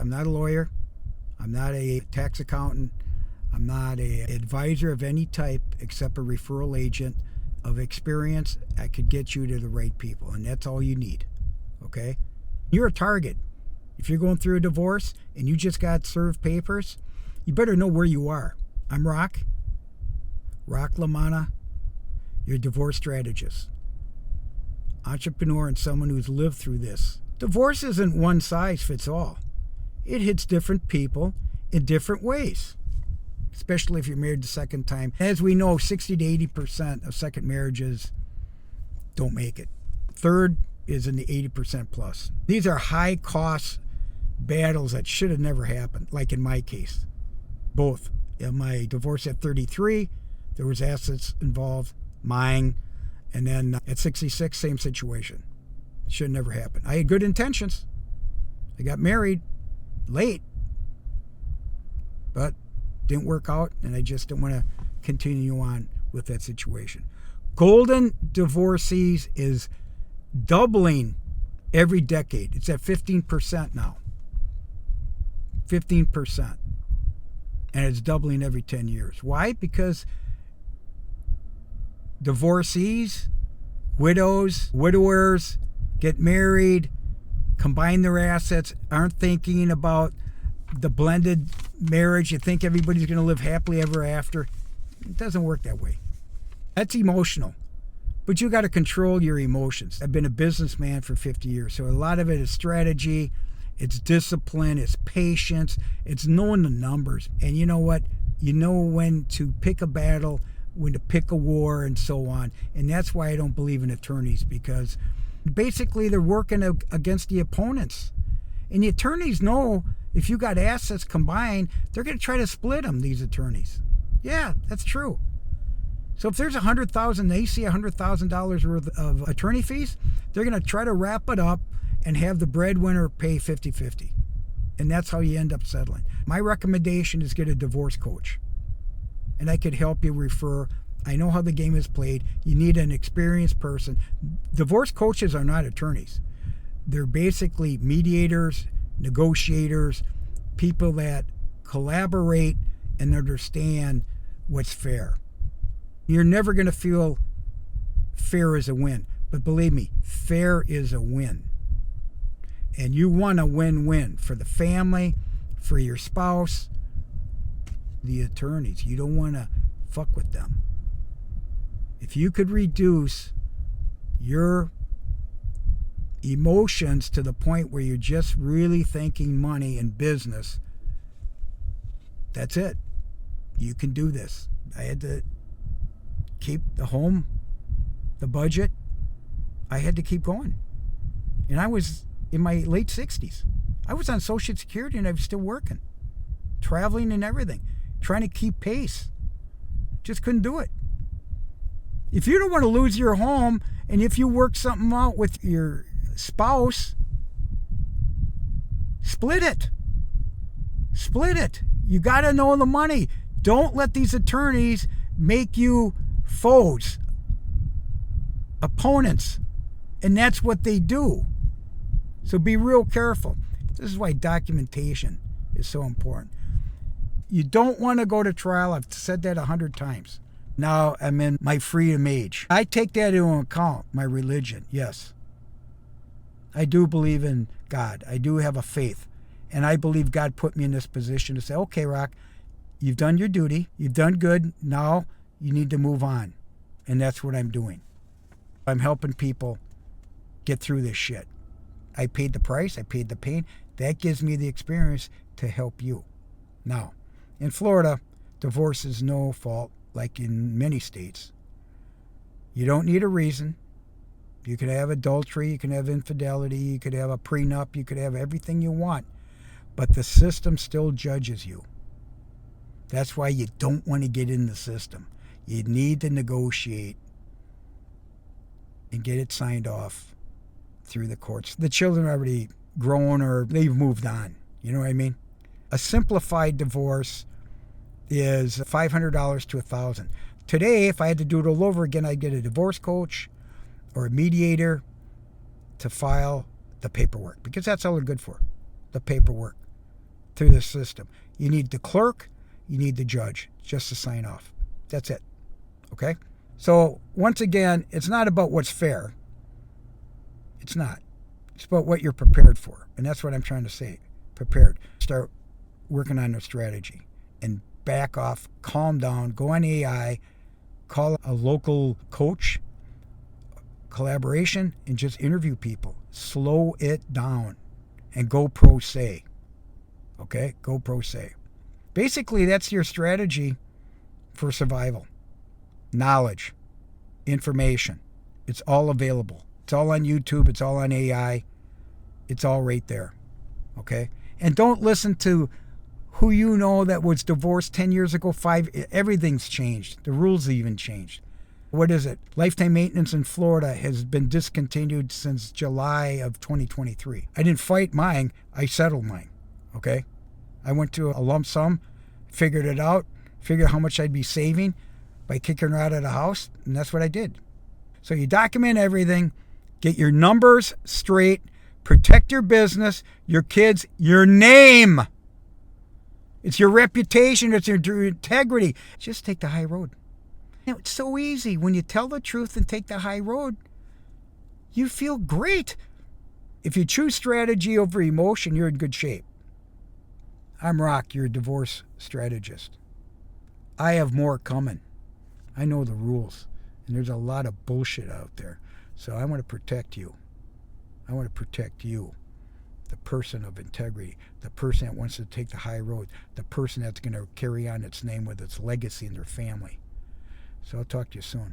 I'm not a lawyer. I'm not a tax accountant. I'm not an advisor of any type except a referral agent of experience. I could get you to the right people, and that's all you need, okay? You're a target. If you're going through a divorce and you just got served papers, you better know where you are. I'm Rock LaManna, your divorce strategist, entrepreneur, and someone who's lived through this. Divorce isn't one size fits all. It hits different people in different ways, especially if you're married the second time. As we know, 60 to 80% of second marriages don't make it. Third is in the 80% plus. These are high cost battles that should have never happened, like in my case. Both. In my divorce at 33, there was assets involved, mine, and then at 66, same situation. Should never happen. I had good intentions. I got married late, but didn't work out, and I just didn't want to continue on with that situation. Golden divorcees is doubling every decade. It's at 15% now. 15%. And it's doubling every 10 years. Why? Because divorcees, widows, widowers get married, combine their assets, aren't thinking about the blended marriage. You think everybody's going to live happily ever after. It doesn't work that way. That's emotional. But you got to control your emotions. I've been a businessman for 50 years, so a lot of it is strategy, it's discipline, it's patience, it's knowing the numbers. And you know what? You know when to pick a battle, when to pick a war, and so on. And that's why I don't believe in attorneys, because basically they're working against the opponents. And the attorneys know if you got assets combined, they're going to try to split them, these attorneys. Yeah, that's true. So if there's $100,000, they see $100,000 worth of attorney fees, they're going to try to wrap it up and have the breadwinner pay 50-50. And that's how you end up settling. My recommendation is get a divorce coach. And I could help you refer. I know how the game is played. You need an experienced person. Divorce coaches are not attorneys. They're basically mediators, negotiators, people that collaborate and understand what's fair. You're never going to feel fair is a win. But believe me, fair is a win. And you want a win-win for the family, for your spouse, the attorneys. You don't want to fuck with them. If you could reduce your emotions to the point where you're just really thinking money and business, that's it. You can do this. I had to keep the home, the budget. I had to keep going. And I was in my late 60s. I was on Social Security and I was still working, traveling and everything, trying to keep pace. Just couldn't do it. If you don't want to lose your home, and if you work something out with your spouse, split it. Split it. You got to know the money. Don't let these attorneys make you foes, opponents. And that's what they do. So be real careful. This is why documentation is so important. You don't want to go to trial. I've said that 100 times. Now I'm in my freedom age. I take that into account, my religion, yes. I do believe in God. I do have a faith. And I believe God put me in this position to say, okay, Rock, you've done your duty. You've done good. Now you need to move on. And that's what I'm doing. I'm helping people get through this shit. I paid the price. I paid the pain. That gives me the experience to help you. Now, in Florida, divorce is no fault, like in many states. You don't need a reason. You could have adultery. You can have infidelity. You could have a prenup. You could have everything you want. But the system still judges you. That's why you don't want to get in the system. You need to negotiate and get it signed off through the courts. The children are already grown or they've moved on. You know what I mean? A simplified divorce is $500 to $1,000. Today, if I had to do it all over again, I'd get a divorce coach or a mediator to file the paperwork, because that's all they're good for, the paperwork. through the system. You need the clerk, you need the judge just to sign off. That's it. Okay? So once again, it's not about what's fair. It's not. It's about what you're prepared for. And that's what I'm trying to say. Prepared. Start working on a strategy and back off, calm down, go on AI, call a local coach, collaboration, and just interview people. Slow it down and go pro se. Okay? Go pro se. Basically, that's your strategy for survival. Knowledge, information. It's all available. It's all on YouTube. It's all on AI. It's all right there. Okay? And don't listen to who you know that was divorced 10 years ago, everything's changed. The rules even changed. What is it? Lifetime maintenance in Florida has been discontinued since July of 2023. I didn't fight mine. I settled mine. Okay? I went to a lump sum, figured it out, figured how much I'd be saving by kicking her out of the house, and that's what I did. So you document everything, get your numbers straight, protect your business, your kids, your name. It's your reputation, it's your integrity. Just take the high road. You know, it's so easy. When you tell the truth and take the high road, you feel great. If you choose strategy over emotion, you're in good shape. I'm Rock, your divorce strategist. I have more coming. I know the rules, and there's a lot of bullshit out there. So I want to protect you. I want to protect you, the person of integrity, the person that wants to take the high road, the person that's going to carry on its name with its legacy and their family. So I'll talk to you soon.